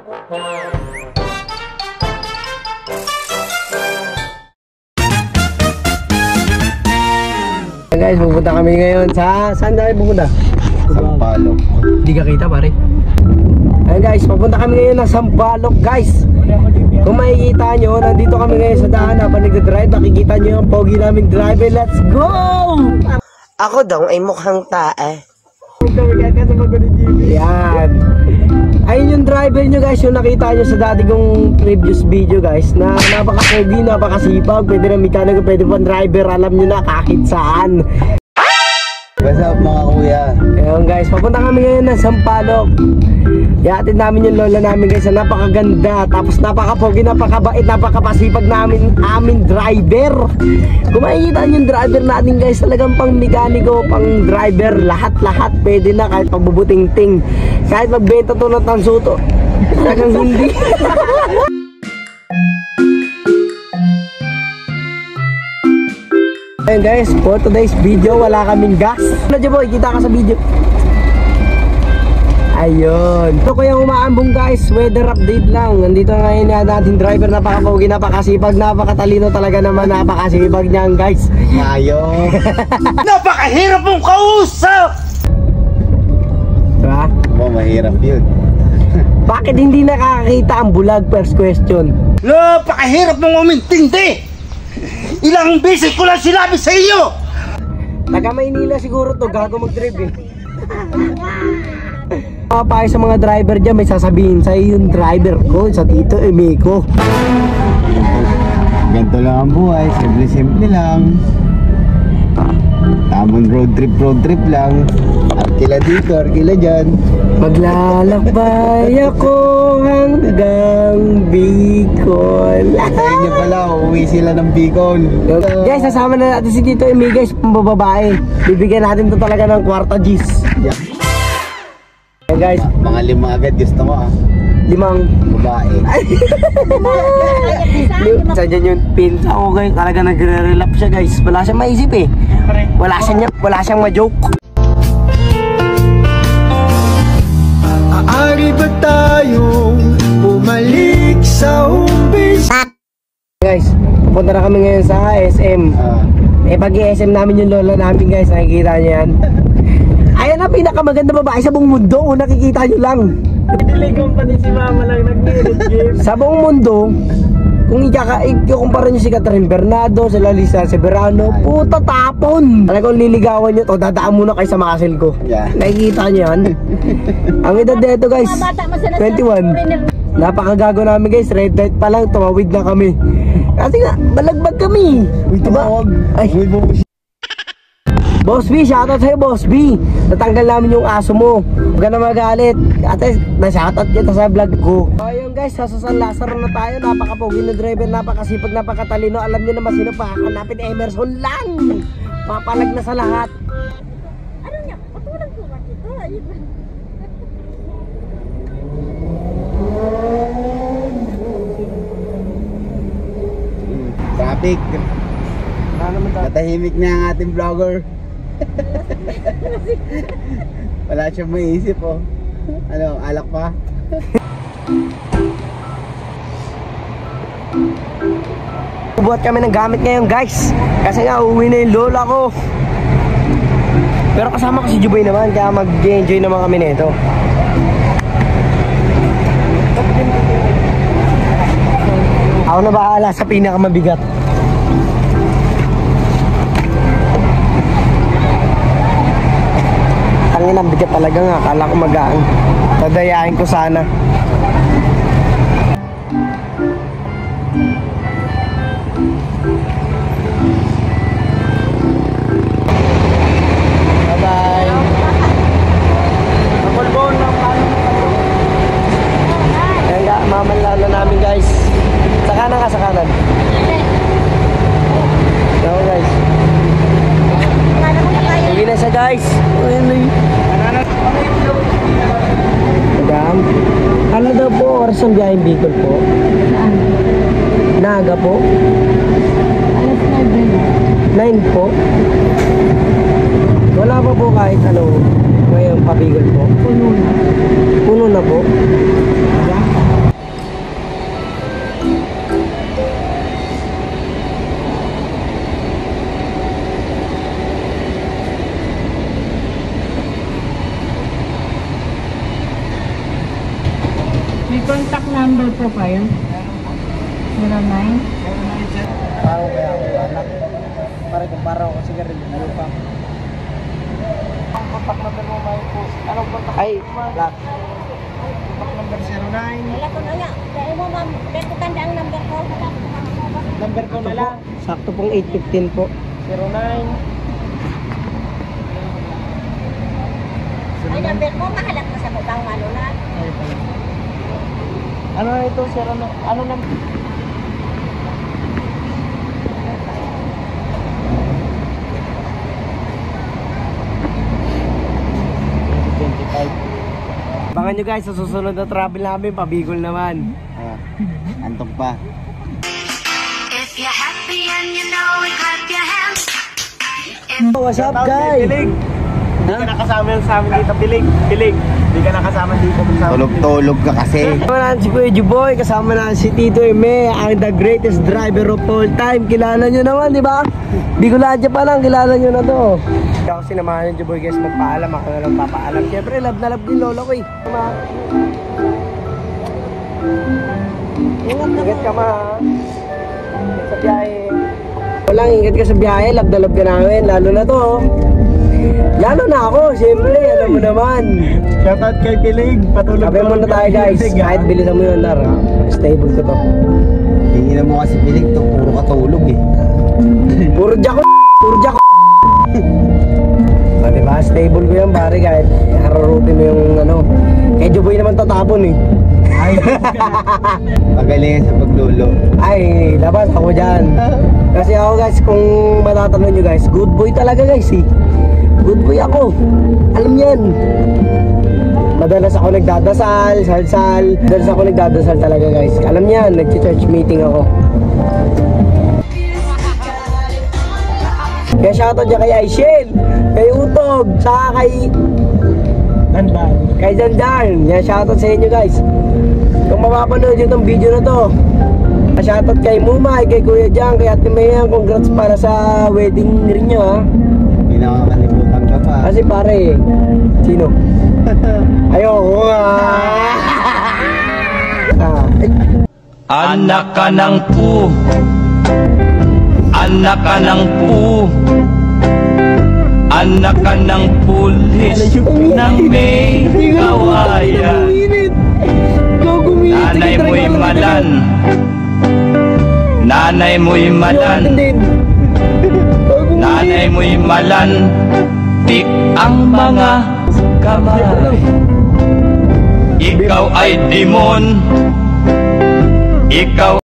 Guys, pupunta kami ngayon sa... Saan tayo pupunta? Sampalok. Hindi ka kita pare. Ayun guys, pupunta kami ngayon ng Sampalok guys. Kung makikita nyo, nandito kami ngayon sa daan habang nagdadrive. Makikita nyo yung pogi namin driver. Let's go! Ako daw ay mukhang tae. Yan. Ayun yung driver nyo guys, yung nakita nyo sa dati kong previous video guys, na napaka-pogi, napakasipag, pwede na mekaniko, pwede pang driver, alam nyo na kahit saan. What's up mga kuya? Ayun guys, papunta kami ngayon ng Sampalok. Ihatid namin yung lola namin guys, na napakaganda, tapos napaka-pogi, napakabait, napakapasipag namin, aming driver. Kung makikita nyo yung driver natin guys, talagang pang mekaniko, pang driver, lahat-lahat pwede na, kahit pagbubuting-ting, kahit magbenta to ng tansuto, talagang hindi. Ayun guys, for today's video, wala kaming gas. Ano dyan boy, kita ka sa video. Ayun. Ito ko yung umaambong guys, weather update lang. Nandito ngayon natin driver, napaka-pogi, napakasipag, napakatalino talaga naman, napakasipag niyan guys. Mayo. Napakahirap mong kausap! Diba? Oh, mahirap yun. Bakit hindi nakakakita ang bulag? First question. Napakahirap mong umintindi! Ilang beses ko lang sinabi sa iyo! Taga Maynila siguro to, gago mag-drive eh. Papayo sa mga driver dyan, may sasabihin sa yung driver ko, sa Tito Emiko. Ganito lang ang buhay, simple-simple lang. Tamang road trip lang. Arkila dito, arkila dyan. Maglalakbay ako hanggang Bicol. Sa inyo pala, uuwi sila ng Bicol. Guys, sasama na natin si Tito Emi guys, pambababae. Bibigyan natin to talaga ng kwarta G's. Yeah. Hey guys, Mga 5 agad gusto mo ah. 5 Babae. Sa dyan yung pinsa ko guys, talaga nagre-relap siya guys. Wala siyang maisip eh. Wala siyang ma-joke. Aari ba tayong bumalik sa umpisa? Guys, pupunta na kami ngayon sa SM. Eh pag i-SM namin yung lola namin guys, nakikita niyo yan. Ayan ang pinakamaganda babae sa buong mundo, kung nakikita nyo lang. Diligang pa din si mama lang nag-game. Sa buong mundo, kung ikukumpara nyo si Catherine Bernardo, si Lalisa Severano, puta tapon. Talagang liligawan nyo to, dadaan muna kayo sa muscle ko. Yeah. Nakikita nyo yan. Ang edad dito guys, 21. Napakagago namin guys, red light pa lang, tumawid na kami. Kasi nga, balagbag kami. Uy, tumawag. Ay. Uy, Boss B, shoutout sa'yo Boss B. Natanggal namin yung aso mo. Huwag ka na magalit. Ate, na-shoutout kita sa vlog ko. Ayun guys, sa San Lazaro na tayo. Napaka-pogi na driver, napakasipag, napakatalino. Alam nyo naman sino pa. Hanapin Emerson lang. Papalag na sa lahat. Ano niya? Patulang ko ito. Ayun. traffic. Natahimik na ang ating vlogger. Wala siyang maisip oh. Ano, alak pa? Buhat kami ng gamit ngayon guys, kasi nga uuwi na yung lola ko. Pero kasama ko si Juboy naman, kaya mag-enjoy naman kami nito. Ako na bahala sa pinakamabigat. Tangin ang bigat talaga nga, akala ko magaan. Dadayain ko sana. Bye-bye. Napulbon ng paano. Kaya mamanlalo namin guys. Sa kanan ka, sa kanan. Go guys. Sige na siya guys. Madam, ano daw po oras ang biyaheng Bicol po? Naga po? Alas 9 po? Wala pa po kahit ano ngayon pa Bicol po? Puno na. Puno na po? May contact number po kayo? 09? Parang kaya ako anak. Para ako sigarilyo pa. Ang contact number mo, may po. Anong contact Ay, lock. contact number 09? Wala ko na nga. Kaya mo ma'am, kaya ko tanda ang number ko. Number ko na lang. Sakto pong 8:15 po. 09. Ay, number ko, mahalap ko sa butang ano na. Ano na ito, sir? Ano na? Abangan nyo guys sa susunod na travel namin, pabigol naman. Antok pa. If you're happy and you know it, clap your hands. What's up guys? Pilig. Hindi ka nakasama yun sa amin dito, Pilig. Pilig. Hindi ka nakasama dito. Tulog-tulog ka kasi. Kasama na si Kuya Juboy, kasama na si Tito Eme, ang the greatest driver of all time. Kilala nyo naman, di ba? Bicolania pa lang, kilala nyo na to. Ako sinamahan yung Juboy guys, magpaalam. Ako na lang papaalam. Siyempre, love na love din lolo ko eh. Ingat ka ma. Sa biyahe. Walang ingat ka sa biyahe, love na love ka namin. Lalo na to. Lalo na ako, siyempre, alam mo naman. Shoutout kay Pilig. Patulog Sabi mo na tayo guys, kahit bilisan mo yun, Nar. Stable ko to. Tingin mo kasi pilig to, puro katulog eh. Puro jack. O diba, stable ko yan pare, kahit hararutin mo yung ano. Kay Juboy naman tatapon eh. Magaling sa paglulo. Ay, labas ako dyan. Kasi ako guys, kung matatanong nyo guys, good boy talaga guys eh. Good boy ako. Alam yan. Madalas ako nagdadasal, salsal. Madalas ako nagdadasal talaga guys. Alam yan, nag-church meeting ako. Kaya shoutout dyan kay Aishel, kay Utog, saka kay Dandan. Yan, shoutout sa inyo guys. Kung mapapanood nyo itong video na to, shoutout kay Mumay, kay Kuya Jan, kay Ate Mayan. Congrats para sa wedding rin nyo ha. Hindi nakakalimutan ka pa. Kasi pare, sino? Ayoko nga. Anak ka ng pu. Anak ka ng pu. Anak ka ng pulis ng may kawayan. Nanay mo'y malan. Nanay mo'y malan. Nanay mo'y malan. Tik ang mga kamay. Ikaw ay demon. Ikaw